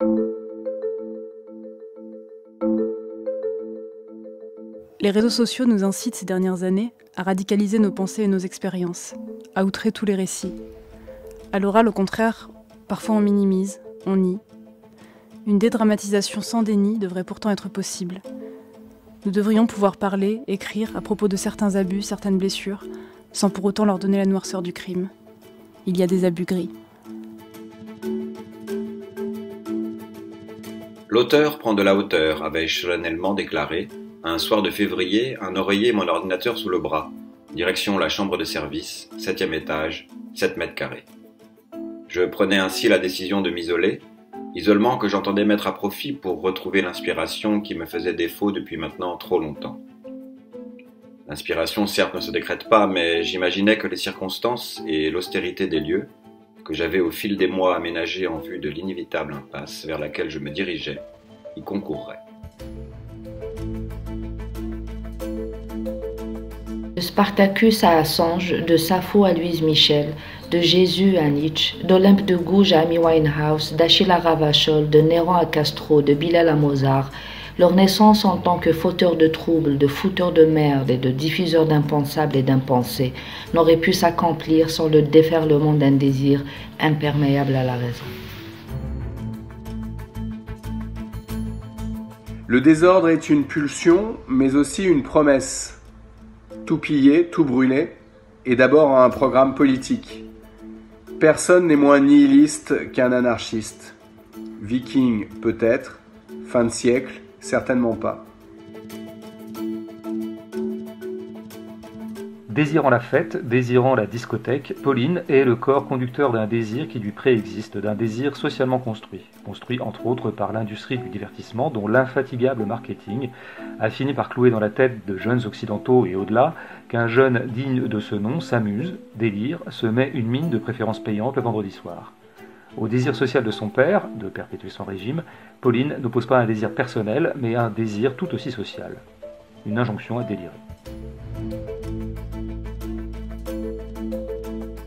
Les réseaux sociaux nous incitent ces dernières années à radicaliser nos pensées et nos expériences, à outrer tous les récits. À l'oral, au contraire, parfois on minimise, on nie. Une dédramatisation sans déni devrait pourtant être possible. Nous devrions pouvoir parler, écrire à propos de certains abus, certaines blessures, sans pour autant leur donner la noirceur du crime. Il y a des abus gris. L'auteur prend de la hauteur, avait-je solennellement déclaré. Un soir de février, un oreiller et mon ordinateur sous le bras. Direction la chambre de service, 7e étage, 7 mètres carrés. Je prenais ainsi la décision de m'isoler, isolement que j'entendais mettre à profit pour retrouver l'inspiration qui me faisait défaut depuis maintenant trop longtemps. L'inspiration certes ne se décrète pas, mais j'imaginais que les circonstances et l'austérité des lieux, que j'avais au fil des mois aménagés en vue de l'inévitable impasse vers laquelle je me dirigeais, y concourraient. De Spartacus à Assange, de Sappho à Louise Michel, de Jésus à Nietzsche, d'Olympe de Gouges à Amy Winehouse, d'Achille à Ravachol, de Néron à Castro, de Bilal à Mozart, leur naissance en tant que fauteurs de troubles, de fouteurs de merde et de diffuseurs d'impensables et d'impensés n'aurait pu s'accomplir sans le déferlement d'un désir imperméable à la raison. Le désordre est une pulsion, mais aussi une promesse. Tout piller, tout brûler, et d'abord un programme politique. Personne n'est moins nihiliste qu'un anarchiste. Viking peut-être, fin de siècle, certainement pas. Désirant la fête, désirant la discothèque, Pauline est le corps conducteur d'un désir qui lui préexiste, d'un désir socialement construit entre autres par l'industrie du divertissement dont l'infatigable marketing a fini par clouer dans la tête de jeunes occidentaux et au-delà qu'un jeune digne de ce nom s'amuse, délire, se met une mine de préférence payante le vendredi soir. Au désir social de son père, de perpétuer son régime, Pauline n'oppose pas un désir personnel, mais un désir tout aussi social. Une injonction à délirer.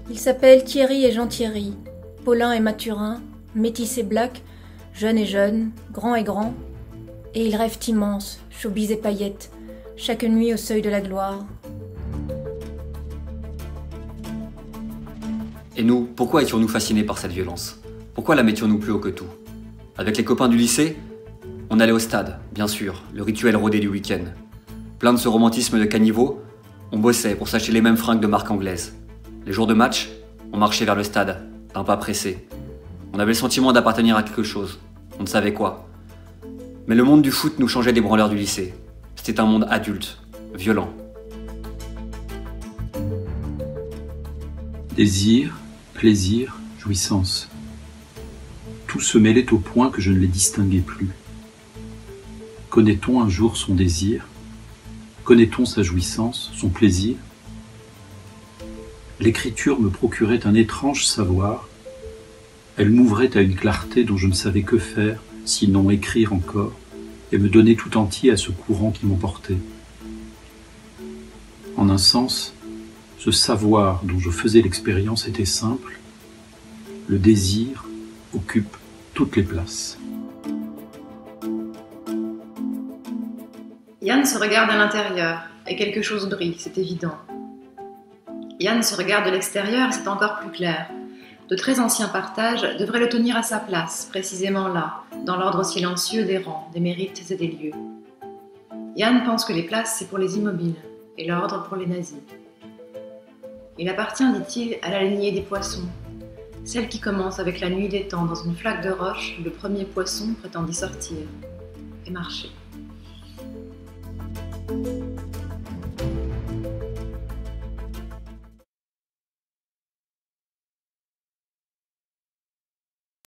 Ils s'appellent Thierry et Jean-Thierry, Paulin et Mathurin, métis et black, jeune et jeune, grand et grand, et ils rêvent immenses, showbiz et paillettes, chaque nuit au seuil de la gloire. Et nous, pourquoi étions-nous fascinés par cette violence? Pourquoi la mettions-nous plus haut que tout? Avec les copains du lycée, on allait au stade, bien sûr, le rituel rodé du week-end. Plein de ce romantisme de caniveau, on bossait pour s'acheter les mêmes fringues de marque anglaise. Les jours de match, on marchait vers le stade, d'un pas pressé. On avait le sentiment d'appartenir à quelque chose, on ne savait quoi. Mais le monde du foot nous changeait des branleurs du lycée. C'était un monde adulte, violent. Désir, plaisir, jouissance. Tout se mêlait au point que je ne les distinguais plus. Connaît-on un jour son désir? Connaît-on sa jouissance, son plaisir? L'écriture me procurait un étrange savoir. Elle m'ouvrait à une clarté dont je ne savais que faire, sinon écrire encore, et me donnait tout entier à ce courant qui m'emportait. En un sens, ce savoir dont je faisais l'expérience était simple. Le désir occupe toutes les places. Yann se regarde à l'intérieur, et quelque chose brille, c'est évident. Yann se regarde de l'extérieur, c'est encore plus clair. De très anciens partages devraient le tenir à sa place, précisément là, dans l'ordre silencieux des rangs, des mérites et des lieux. Yann pense que les places, c'est pour les immobiles, et l'ordre pour les nazis. Il appartient, dit-il, à la lignée des poissons, celle qui commence avec la nuit des temps dans une flaque de roche où le premier poisson prétendit sortir et marcher.